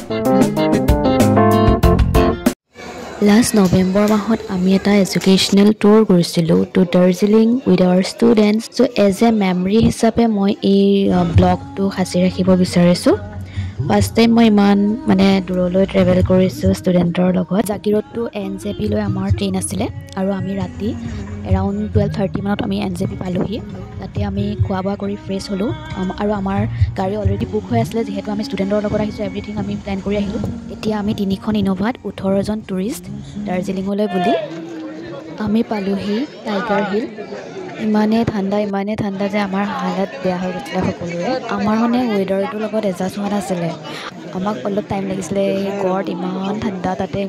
Last November mahot ami eta educational tour কৰিছিলো to Darjeeling with our students. So as a memory hisabe moi ei blog to khasi rakhibo বিচাৰিছো. First time মই ইমান মানে দূৰলৈ travel কৰিছো ষ্টুডেন্টৰ লগত Jagiroad two NJP লৈ আমাৰ ট্ৰেইন আছিলে আৰু আমি ৰাতি around 12:30 মানত আমি NJP পালোহি তাতে আমি খোৱা বোৱা কৰি ফ্ৰেছ হলো আৰু আমাৰ গাড়ী অলৰেডি বুক হৈ আছিল যেহেতু আমি ষ্টুডেন্টৰ লগত আহিছো এভৰিথিং আমি প্ল্যান কৰি আহিলো এতিয়া আমি তিনিখন ইনোভাত 18 জন টুৰিষ্ট দাৰ্জিলিঙলৈ বুলি আমি পালোহি টাইগাৰ হিল ইমানে ঠাণ্ডা যে আমাৰ হালত বেয়া হৈ গৈছিল সকলোৰে আমাৰ মানে ওয়েদাৰটোৰ লগত এডজাষ্ট হোৱা নাছিলে আমাক অলপ টাইম লাগিছিলে গড ইমান ঠাণ্ডা তাতে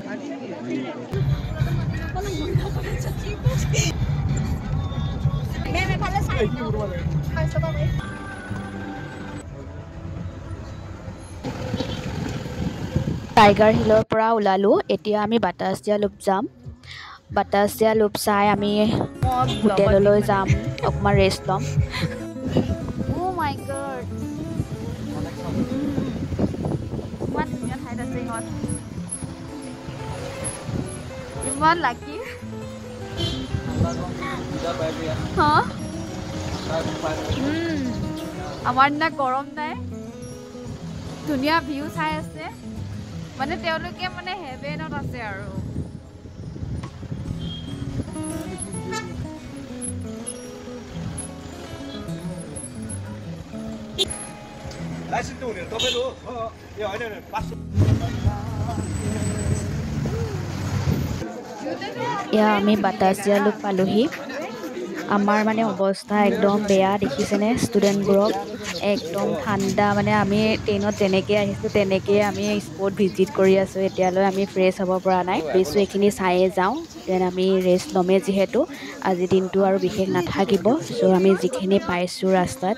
টাইগাৰ হিলৰ পৰা ওলালো এতিয়া আমি বাটাসিয়া লুপ যাম বাটাসিয়া লুপ চাই আমি হোটেললৈ যাম অকমান ৰেষ্ট ল'ম ও মাই গড ইমান ধুনীয়া ঠাইত আছে ইহঁত ইমান লাকি হা আমাৰ না গৰম নাই ধুনীয়া ভিউ চাই আছে মানে তেওঁলোকে মানে হেভেনত আছে আৰু या আমি বাটাসিয়া লুপ পালোহি আমাৰ মানে অৱস্থা একদম বেয়া দেখিছেনে ষ্টুডেন্টবোৰক একদম ঠাণ্ডা মানে আমি ট্ৰেইনত যেনেকৈ আহিছোঁ তেনেকৈ আমি স্পট ভিজিট কৰি আছোঁ এতিয়ালৈ আমি ফ্ৰেছ হ'ব পৰা নাই বেছো এইখিনি চায়ে যাওঁ দেন আমি ৰেষ্ট ল'মেই যিহেতু আজি দিনটো আৰু বিশেষ নাথাকিব চ' আমি যিখিনি পাইছোঁ ৰাস্তাত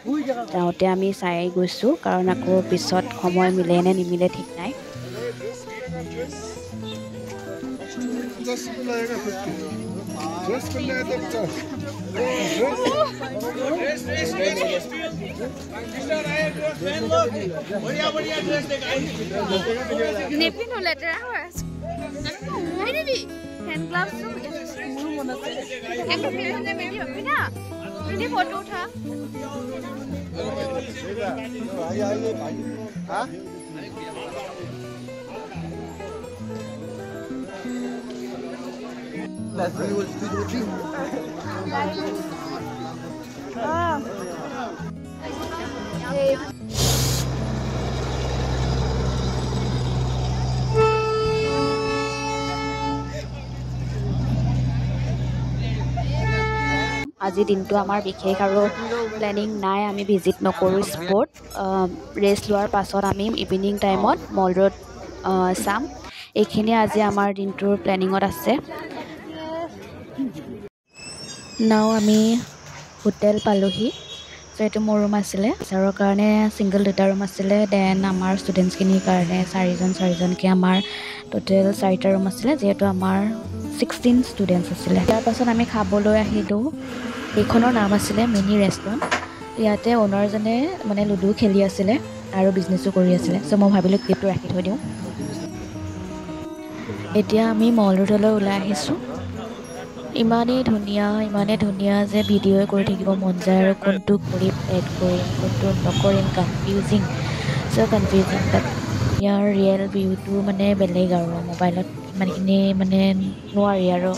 যাওঁতে আমি চাই গৈছোঁ কাৰণ আকৌ পিছত সময় মিলে নে নিমিলে ঠিক নাই আজি দিনটো আমাৰ বিশেষ আৰু প্লেনিং নাই আমি ভিজিট নকৰোঁ স্পট ৰেষ্ট লোৱাৰ পাছত আমি ইভিনিং টাইমত মল ৰোড চাম এইখিনি আজি আমাৰ দিনটোৰ প্লেনিঙত আছে নাও আমি হোটেল পালোহি চ' এইটো মোৰ ৰুম আছিলে ছাৰৰ কাৰণে ছিংগল দুটা ৰুম আছিলে দেন আমাৰ ষ্টুডেণ্টছখিনিৰ কাৰণে চাৰিজনকৈ আমাৰ টোটেল 4টা ৰুম আছিলে যিহেতু আমাৰ 16 ষ্টুডেণ্টছ আছিলে ইয়াৰ পাছত আমি খাবলৈ আহিলোঁ এইখনৰ নাম আছিলে মিনি ৰেষ্টুৰেণ্ট ইয়াতে অ'নাৰজনে মানে লুডু খেলি আছিলে আৰু বিজনেছো কৰি আছিলে চ' মই ভাবিলোঁ ক্লিপটো ৰাখি থৈ দিওঁ এতিয়া আমি মল ৰোডলৈ ওলাই আহিছোঁ ইমানেই ধুনীয়া যে ভিডিঅ' কৰি থাকিব মন যায় আৰু কোনটো ক্লিপ এড কৰিম কোনটো নকৰিম কনফিউজিং বাট ইয়াৰ ৰিয়েল ভিউটো মানে বেলেগ আৰু মোবাইলত ইমানখিনি মানে নোৱাৰি আৰু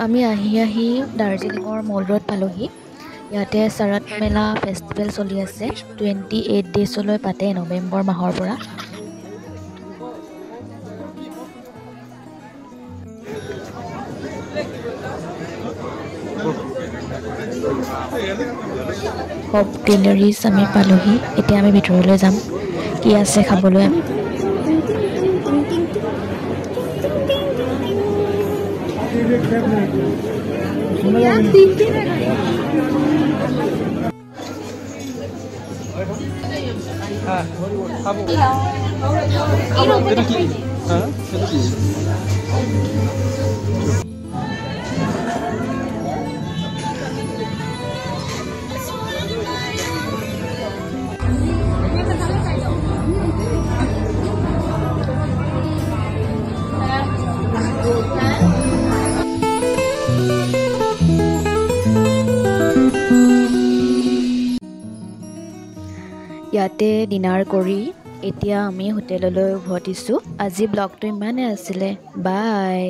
আমি আহি দাৰ্জিলিঙৰ মল ৰোড পালোহি ইয়াতে শৰৎ মেলা ফেষ্টিভেল চলি আছে 28 ডেজলৈ পাতে নৱেম্বৰ মাহৰ পৰা হপ গ্যালাৰিজ আমি পালোহি এতিয়া আমি ভিতৰলৈ যাম কি আছে খাবলৈ ইয়াতে ডিনাৰ কৰি এতিয়া আমি হোটেললৈ উভতিছোঁ। আজি ব্লগটো ইমানেই আছিলে। বাই।